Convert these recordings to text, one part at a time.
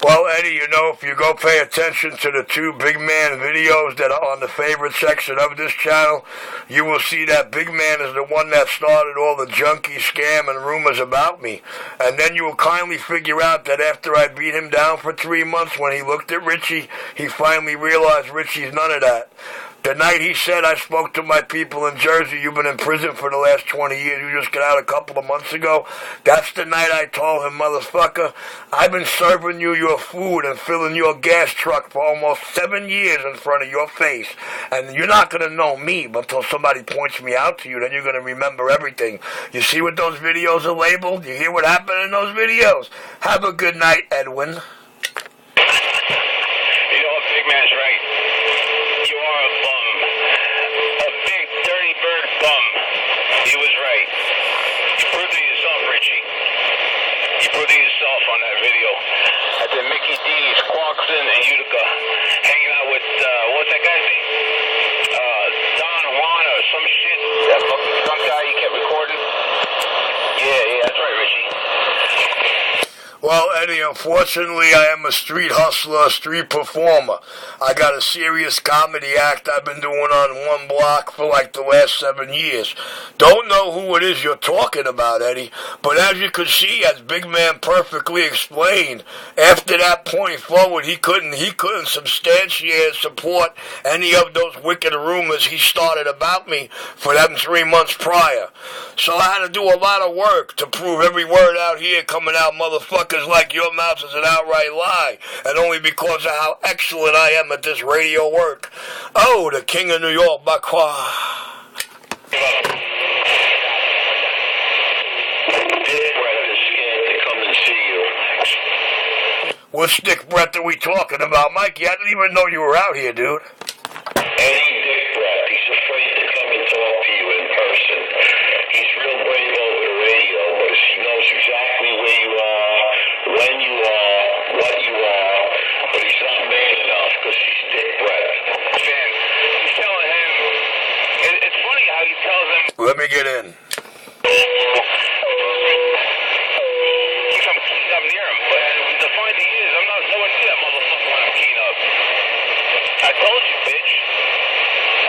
Well, Eddie, you know, if you go pay attention to the two Big Man videos that are on the favorite section of this channel, you will see that Big Man is the one that started all the junkie scam and rumors about me. And then you will kindly figure out that after I beat him down for 3 months, when he looked at Richie, he finally realized Richie's none of that. The night he said, I spoke to my people in Jersey, you've been in prison for the last 20 years, you just got out a couple of months ago. That's the night I told him, motherfucker, I've been serving you your food and filling your gas truck for almost 7 years in front of your face. And you're not going to know me until somebody points me out to you, then you're going to remember everything. You see what those videos are labeled? You hear what happened in those videos? Have a good night, Edwin. You know what, Big Man's right. You are a bum. A big, dirty bird bum. He was right. You proved it yourself, Richie. You proved it yourself on that video. At the Mickey D's, Clarkson, and Utica. Hanging out with, what's that guy's name? Don Juan or some shit. That fucking skunk guy you kept recording. Yeah, that's right, Richie. Well, Eddie, unfortunately, I am a street hustler, a street performer. I got a serious comedy act I've been doing on one block for like the last 7 years. Don't know who it is you're talking about, Eddie, but as you could see, as Big Man perfectly explained, after that point forward, he couldn't substantiate or support any of those wicked rumors he started about me for them 3 months prior. So I had to do a lot of work to prove every word out here coming out, motherfuckers like your mouth is an outright lie, and only because of how excellent I am at this radio work. Oh, the King of New York, Bakwa. What stick breath are we talking about, Mikey? I didn't even know you were out here, dude. Any dick breath. He's afraid to come and talk to you in person. He's real brave over the radio, but he knows exactly where you are, when you are, what you are, but he's not man enough because he's dick breath. Man, he's telling him, it's funny how he tells him. Let me get in. I'm near him, but the funny thing is, I'm not nowhere near that motherfucker when I'm keying up. I told you, bitch.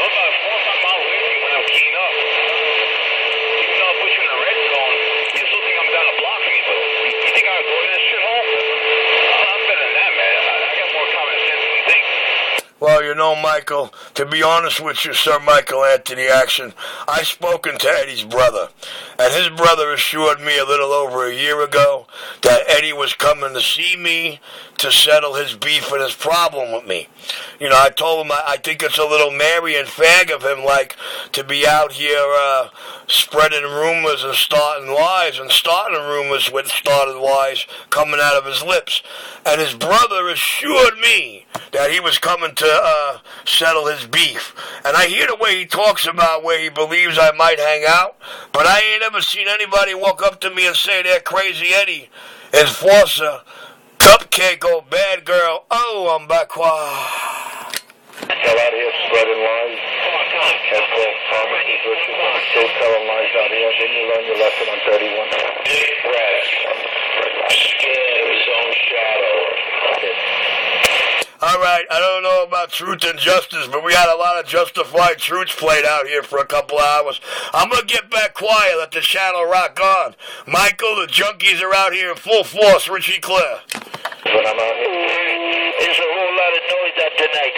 I'm about 4 or 5 miles away from you when I'm keying up. Even though I put you in the red zone, you still think I'm down the block from you, but you think I'm going to that shithole? I'm better than that, man. I got more common sense than you think. Well, you know, Michael, to be honest with you, Sir Michael Anthony Action, I've spoken to Eddie's brother, and his brother assured me a little over a year ago that Eddie was coming to see me to settle his beef and his problem with me. You know, I told him I think it's a little Marion fag of him, like, to be out here spreading rumors and starting lies, and starting rumors with started lies coming out of his lips. And his brother assured me that he was coming to settle his beef. And I hear the way he talks about where he believes I might hang out, but I ain't ever seen anybody walk up to me and say they're Crazy Eddie, enforcer, cupcake, old bad girl. Oh, I'm back. Still out here spreading lies. That's false promises, Richard. Still telling lies out here. Didn't you learn your lesson on 31? Dick breath. Scared of his own shadow. All right, I don't know about truth and justice, but we had a lot of justified truths played out here for a couple of hours. I'm going to get back quiet, let the channel rock on. Michael, the junkies are out here in full force. Richie Clare. When I'm out here, there's a whole lot of noise out tonight.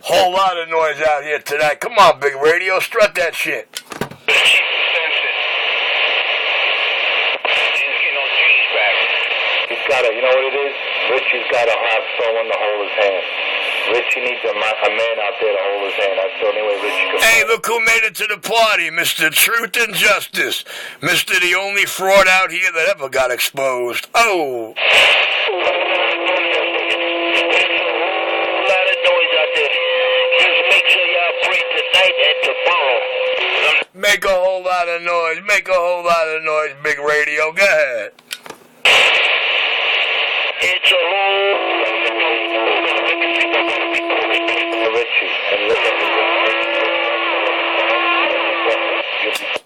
Whole lot of noise out here tonight. Come on, Big Radio, strut that shit. You know what it is? Richie's got to have someone to hold his hand. Richie needs a man out there to hold his hand. That's the only way Richie can. Hey, look who made it to the party, Mr. Truth and Justice. Mr. the only fraud out here that ever got exposed. Oh. A lot of noise out there. Just make sure y'all pray tonight and tomorrow. Make a whole lot of noise. Make a whole lot of noise, Big Radio. Go ahead. It's a whole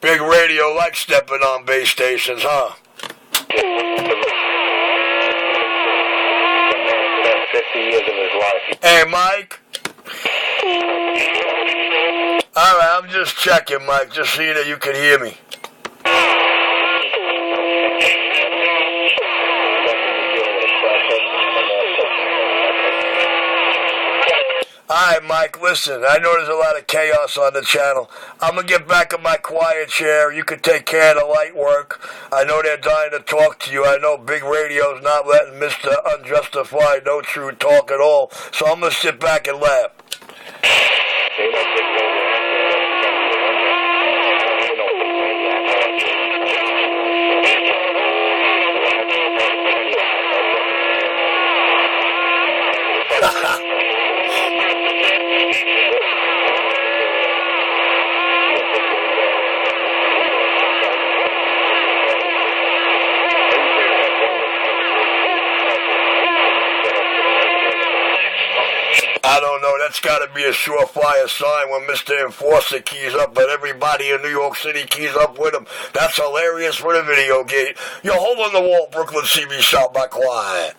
Big Radio like stepping on base stations, huh? Spent 50 years of his life. Hey, Mike. All right, I'm just checking, Mike, just so that you can hear me. All right, Mike, listen, I know there's a lot of chaos on the channel. I'm going to get back in my quiet chair. You can take care of the light work. I know they're dying to talk to you. I know Big Radio's not letting Mr. Unjustified no true talk at all. So I'm going to sit back and laugh. I don't know, that's got to be a surefire sign when Mr. Enforcer keys up, but everybody in New York City keys up with him. That's hilarious for the video gate. Yo, hold on the wall, Brooklyn CB Shop, by quiet.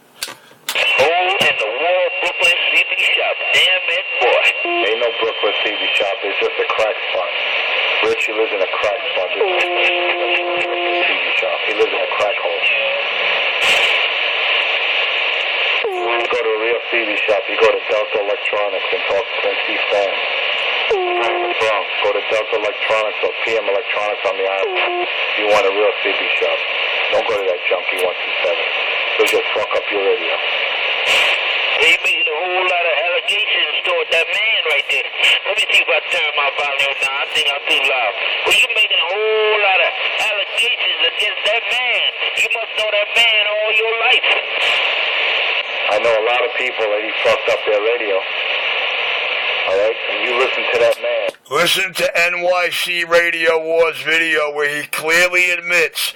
Hole in the wall, Brooklyn CB Shop. Damn it, boy. Ain't no Brooklyn CB Shop. It's just a crack spot. Richie lives in a crack spot. CB Shop. He lives in a crack hole. You go to a real CB Shop. You go to Delta Electronics and talk to Quincy Fan. Bronx. Go to Delta Electronics or PM Electronics on the island. You want a real CB Shop. Don't go to that junkie 127. They'll just fuck up your radio. They making a whole lot of allegations toward that man right there. Let me see if I turn my volume down. I think I'm too loud. Well, you making a whole lot of allegations against that man. You must know that man all your life. I know a lot of people that he fucked up their radio. All right? And you listen to that man. Listen to NYC Radio Wars video where he clearly admits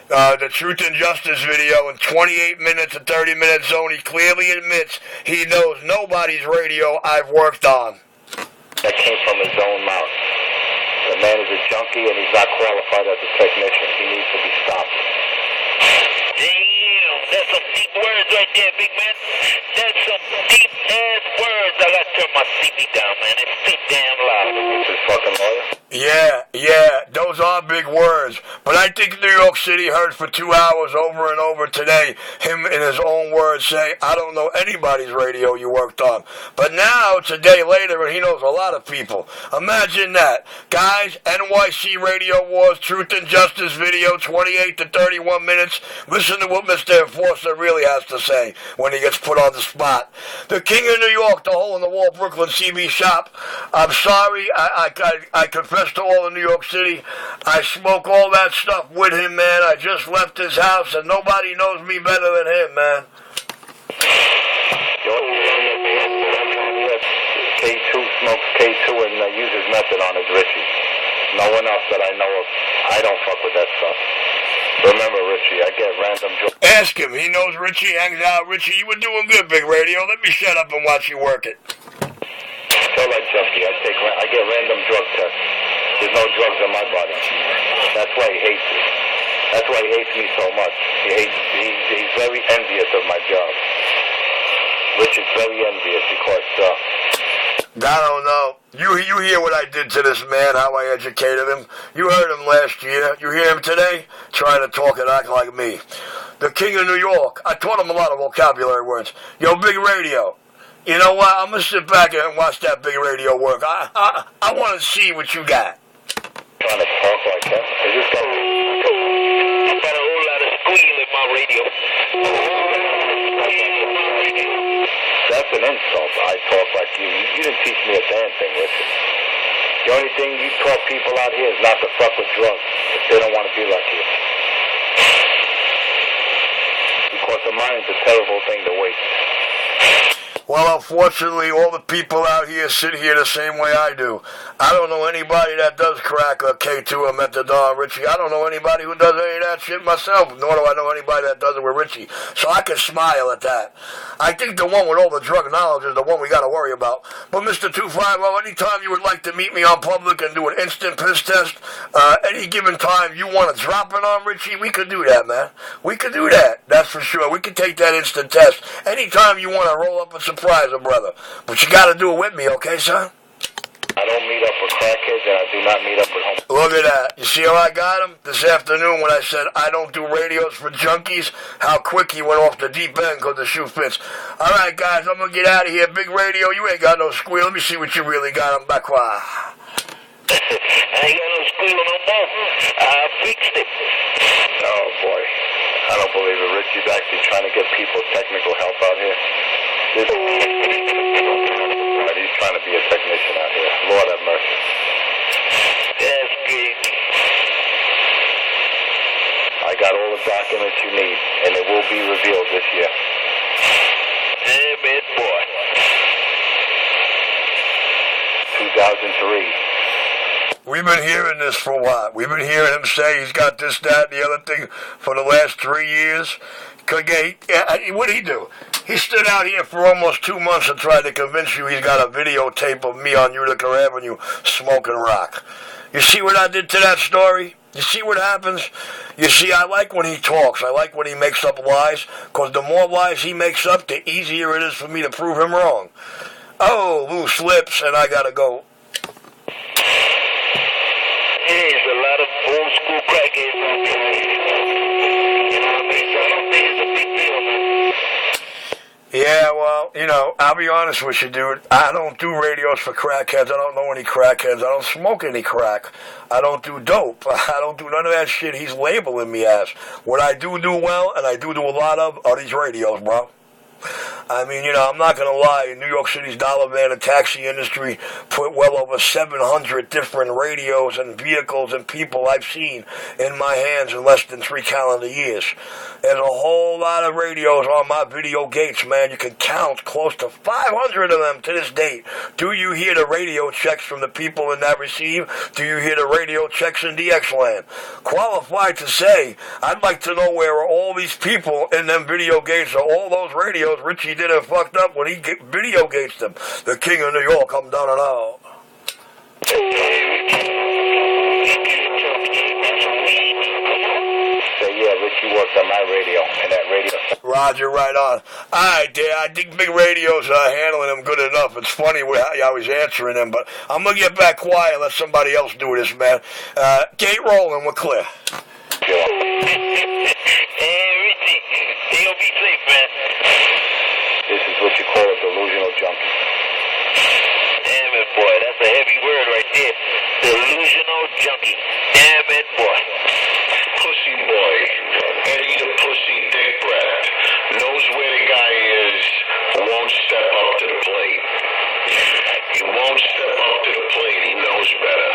the Truth and Justice video in 28 minutes and 30-minute zone. He clearly admits he knows nobody's radio I've worked on. That came from his own mouth. The man is a junkie and he's not qualified as a technician. He needs to be stopped. Damn, that's some deep words right there, big man. That's some deep-ass words. I got to turn my CB down, man. It's too damn loud. This is fucking lawyer. Yeah, those are big words. But I think New York City heard for 2 hours over and over today him in his own words say, I don't know anybody's radio you worked on. But now it's a day later and he knows a lot of people. Imagine that. Guys, NYC Radio Wars, Truth and Justice video, 28 to 31 minutes. Listen to what Mr. Enforcer really has to say when he gets put on the spot. The King of New York, the hole in the wall, Brooklyn CB Shop. I'm sorry, I confess to all in New York City. I smoke all that stuff with him, man. I just left his house, and nobody knows me better than him, man. K2 smokes K2 and uses method on his Richie. No one else that I know of. I don't fuck with that stuff. Remember, Richie, I get random drugs. Ask him. He knows Richie hangs out. Richie, you were doing good, Big Radio. Let me shut up and watch you work it. Tell that junkie, I get random drug tests. There's no drugs in my body. That's why he hates me. That's why he hates me so much. He's very envious of my job. Rich is very envious because, I don't know. You hear what I did to this man, how I educated him. You heard him last year. You hear him today? Trying to talk and act like me. The King of New York. I taught him a lot of vocabulary words. Yo, Big Radio. You know what? I'm going to sit back and watch that Big Radio work. I want to see what you got. Trying to talk like that? I just got a whole lot of squeal in my radio. That's an insult. I talk like you. You didn't teach me a damn thing, Richard. The only thing you taught people out here is not to fuck with drugs if they don't want to be like you. Because a mind's a terrible thing to waste. Well, unfortunately, all the people out here sit here the same way I do. I don't know anybody that does crack or K2 or methadone, Richie. I don't know anybody who does any of that shit myself, nor do I know anybody that does it with Richie. So I can smile at that. I think the one with all the drug knowledge is the one we got to worry about. But Mr. 250, anytime you would like to meet me on public and do an instant piss test, any given time you want to drop it on Richie, we could do that, man. We could do that. That's for sure. We could take that instant test. Anytime you want to roll up a surprise, brother. But you got to do it with me, okay, son? I don't meet up with crackheads, and I do not meet up with homies. Look at that. You see how I got him? This afternoon when I said I don't do radios for junkies, how quick he went off the deep end because the shoe fits. All right, guys, I'm going to get out of here. Big radio, you ain't got no squeal. Let me see what you really got on back. I ain't got no squeal no more. I fixed it. Oh, boy. I don't believe it. Richie's actually trying to get people technical help out here. He's trying to be a technician out here. Lord have mercy. That's good. I got all the documents you need, and it will be revealed this year. Damn it, boy. 2003. We've been hearing this for what? We've been hearing him say he's got this, that, and the other thing for the last 3 years. What did he do? He stood out here for almost 2 months and tried to convince you he's got a videotape of me on Utica Avenue smoking rock. You see what I did to that story? You see what happens? You see, I like when he talks. I like when he makes up lies, because the more lies he makes up, the easier it is for me to prove him wrong. Oh, loose lips, and I gotta go. There's a lot of old school crackheads out there. You know what I mean? So I don't think it's a big deal, man. Yeah, well, I'll be honest with you, dude. I don't do radios for crackheads. I don't know any crackheads. I don't smoke any crack. I don't do dope. I don't do none of that shit he's labeling me as. What I do well, and I do a lot of, are these radios, bro. I mean, I'm not going to lie. In New York City's dollar van and taxi industry put well over 700 different radios and vehicles and people I've seen in my hands in less than 3 calendar years. There's a whole lot of radios on my video gates, man. You can count close to 500 of them to this date. Do you hear the radio checks from the people in that receive? Do you hear the radio checks in DX land? Qualified to say, I'd like to know where are all these people in them video gates or all those radios Richie did have fucked up when he video gates them. The king of New York, I'm down and out. So yeah, Richie worked on my radio and that radio. Roger, right on. Alright, dear, I think big radios are handling them good enough. It's funny how you always answering them, but I'm gonna get back quiet and let somebody else do this, man. Gate rolling, we're clear. Hey, Richie, you'll be safe, man. This is what you call a delusional junkie. Damn it, boy. That's a heavy word right there. Delusional junkie. Damn it, boy. Pussy boy. Eddie the pussy dick brat. Knows where the guy is. Won't step up to the plate. He won't step up to the plate. He knows better.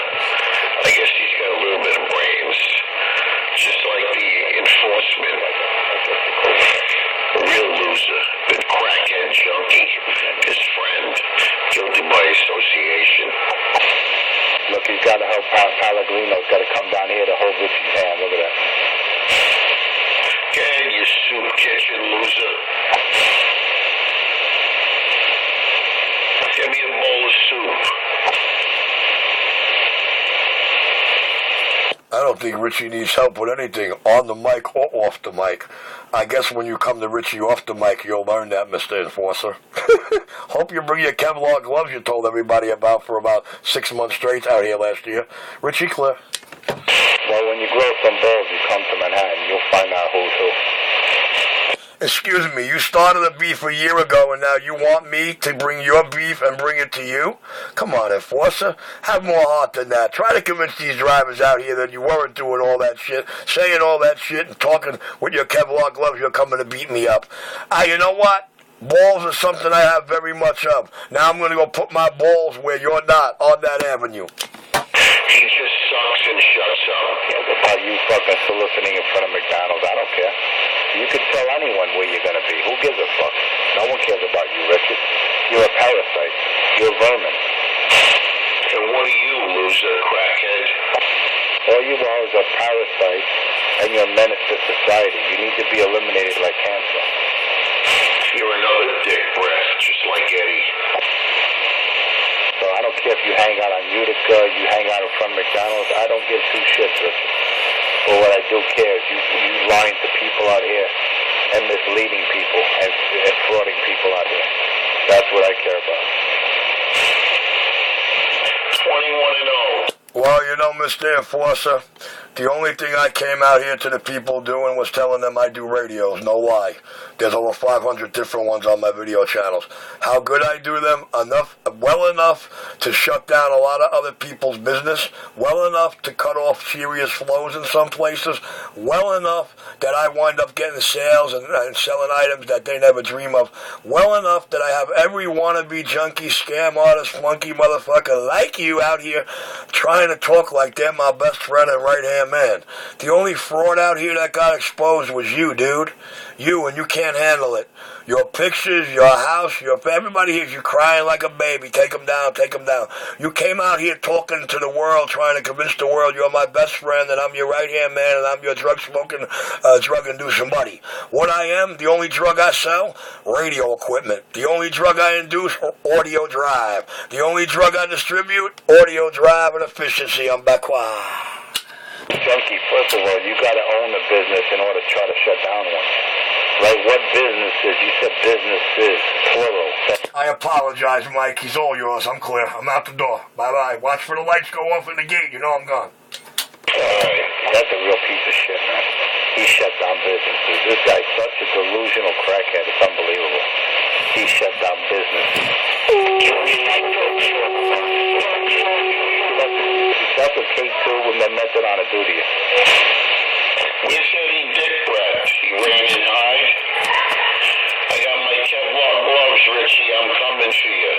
I guess he's got a little bit of brains. Just like the enforcement. Real loser. The crackhead junkie. His friend. Guilty by association. Look, he's got to help Pellegrino's got to come down here to hold Richie's hand. Look at that. Get you soup kitchen loser. Give me a bowl of soup. I don't think Richie needs help with anything, on the mic or off the mic. I guess when you come to Richie off the mic, you'll learn that, Mr. Enforcer. Hope you bring your Kevlar gloves you told everybody about for about 6 months straight out here last year. Richie, clear. Well, when you grow some balls, you come to Manhattan. You'll find out who's who. Excuse me, you started a beef a year ago and now you want me to bring your beef and bring it to you? Come on, Enforcer. Have more heart than that. Try to convince these drivers out here that you weren't doing all that shit, saying all that shit and talking with your Kevlar gloves you're coming to beat me up. You know what? Balls are something I have very much of. Now I'm going to go put my balls where you're not, on that avenue. He just sucks and shuts up. Yeah, about you fucking soliciting in front of McDonald's. I don't care. You could tell anyone where you're going to be. Who gives a fuck? No one cares about you, Richard. You're a parasite. You're vermin. And what are you, loser, crackhead? All you are is a parasite, and you're a menace to society. You need to be eliminated like cancer. You're another dick breath, just like Eddie. So I don't care if you hang out on Utica, you hang out in front of McDonald's. I don't give two shits, Richard. But what I do care is you lying to people out here and misleading people and frauding people out here. That's what I care about. 21-0. Well, you know, Mr. Enforcer, the only thing I came out here to the people doing was telling them I do radios, no lie. There's over 500 different ones on my video channels. How good I do them, well enough to shut down a lot of other people's business, well enough to cut off serious flows in some places, well enough that I wind up getting sales and selling items that they never dream of, well enough that I have every wannabe junkie, scam artist, flunky motherfucker like you out here trying to talk like they're my best friend and right-hand man. The only fraud out here that got exposed was you, dude. You, and you can't handle it. Your pictures, your house, everybody hears you crying like a baby. Take them down, take them down. You came out here talking to the world, trying to convince the world you're my best friend and I'm your right-hand man and I'm your drug-smoking, drug-inducing buddy. What I am, the only drug I sell, radio equipment. The only drug I induce, audio drive. The only drug I distribute, audio drive and efficiency. I'm Bakwa. Junkie, first of all, you got to own the business in order to try to shut down one. Like what businesses? You said businesses, plural. I apologize, Mike. He's all yours. I'm clear. I'm out the door. Bye-bye. Watch for the lights go off in the gate. You know I'm gone. Alright, that's a real piece of shit, man. He shut down businesses. This guy's such a delusional crackhead. It's unbelievable. He shut down businesses. That's what K2 with the methadone do to you. We said he dick breath. He ran in hide. I got my Kevlar gloves, Richie. I'm coming for you.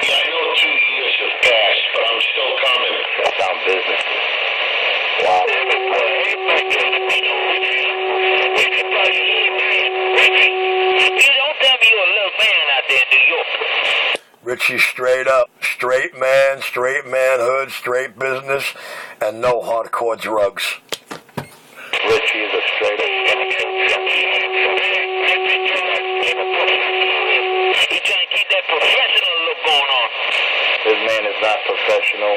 Yeah, I know 2 years have passed, but I'm still coming. Down businesses. Wow. You don't tell me you're a little man out there in New York. Richie straight up. Straight man, straight manhood, straight business, and no hardcore drugs. Richie is a straight up. He's trying to keep that professional look going on. This man is not professional.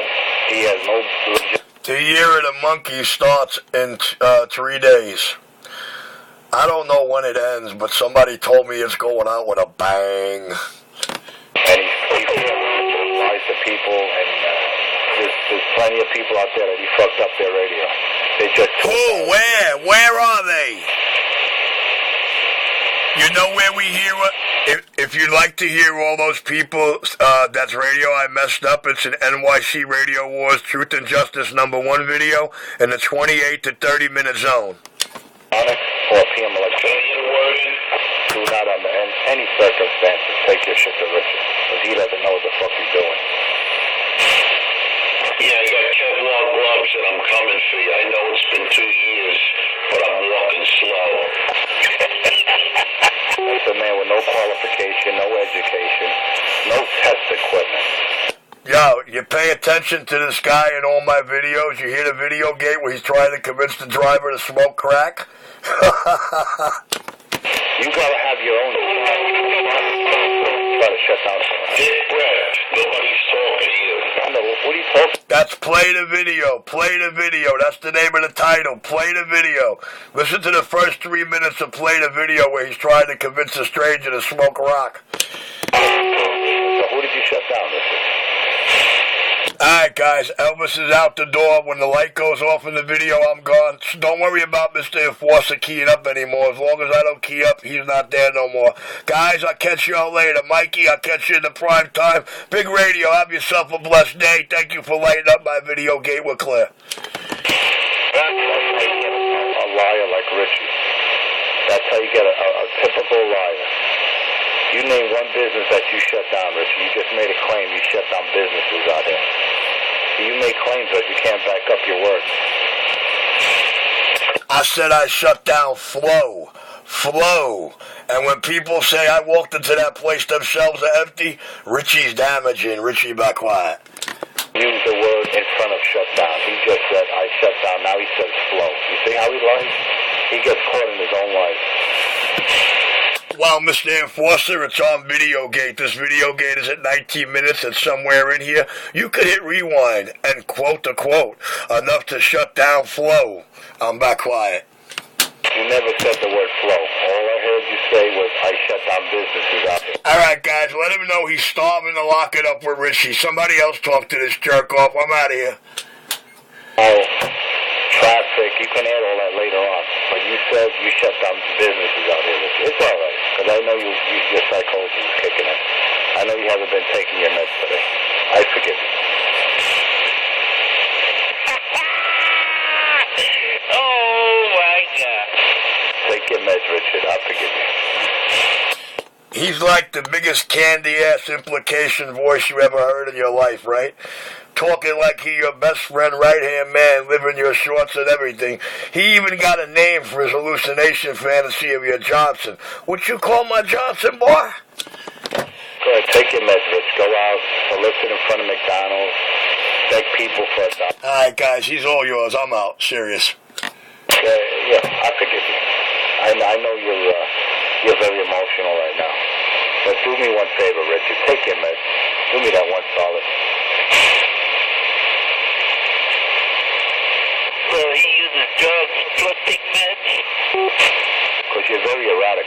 He has no legit. The year of the monkey starts in 3 days. I don't know when it ends, but somebody told me it's going out with a bang. And he lies to people, and there's plenty of people out there that he fucked up their radio. They just Who? Where? Where are they? You know where we hear it? If you'd like to hear all those people, that's radio I messed up. It's an NYC Radio Wars Truth and Justice #1 video in the 28 to 30 minute zone. Onyx or PM Electronics. Do not under any circumstances take your shit to Richard, because he doesn't know what the fuck he's doing. Yeah, I got Kevlar gloves and I'm coming for you. I know it's been 2 years, but I'm walking slow. That's a man with no qualification, no education, no test equipment. Yo, you pay attention to this guy in all my videos. You hear the video gate where he's trying to convince the driver to smoke crack? You gotta have your own. Try to shut down someone. Dick breath. Nobody's talking to you. I know. What are you talking? That's Play the Video. Play the Video. That's the name of the title. Play the Video. Listen to the first 3 minutes of Play the Video where he's trying to convince a stranger to smoke rock. So who did you shut down, Richard? Alright guys, Elvis is out the door. When the light goes off in the video, I'm gone. So don't worry about Mr. Enforcer keying up anymore. As long as I don't key up, he's not there no more. Guys, I'll catch y'all later. Mikey, I'll catch you in the prime time. Big Radio, have yourself a blessed day. Thank you for lighting up my video gate. We're clear. That's how you get a liar like Richie. That's how you get a typical liar. You name one business that you shut down, Richie. You just made a claim you shut down businesses out here. You make claims that you can't back up your words. I said I shut down flow. flow. And when people say I walked into that place, them shelves are empty, Richie's damaging. Richie, be quiet. Use the word in front of shutdown. He just said, I shut down. Now he says flow. You see how he lies? He gets caught in his own lies. Well, Mr. Enforcer, it's on Video Gate. This Video Gate is at 19 minutes. It's somewhere in here. You could hit rewind and quote the quote. Enough to shut down flow. I'm back quiet. You never said the word flow. All I heard you say was, I shut down businesses out here. All right, guys, let him know he's starving to lock it up with Richie. Somebody else talk to this jerk off. I'm out of here. Oh, traffic. You can add all that later on. But you said you shut down businesses out here. It's all right, because I know your psychosis is kicking in. I know you haven't been taking your meds today. I forgive you. Oh, my God. Take your meds, Richard. I forgive you. He's like the biggest candy-ass implication voice you ever heard in your life, right? Talking like he your best friend, right-hand man, living your shorts and everything. He even got a name for his hallucination fantasy of your Johnson. Would you call my Johnson, boy? Go ahead, take your meds, Rich. Go out, solicit in front of McDonald's, beg people for a dollar. All right, guys, he's all yours. I'm out. Serious. Yeah, I forgive you. I know you're very emotional right now. But do me one favor, Richard. Take your meds. Do me that one solid. So he uses drugs plus take meds? Because you're very erratic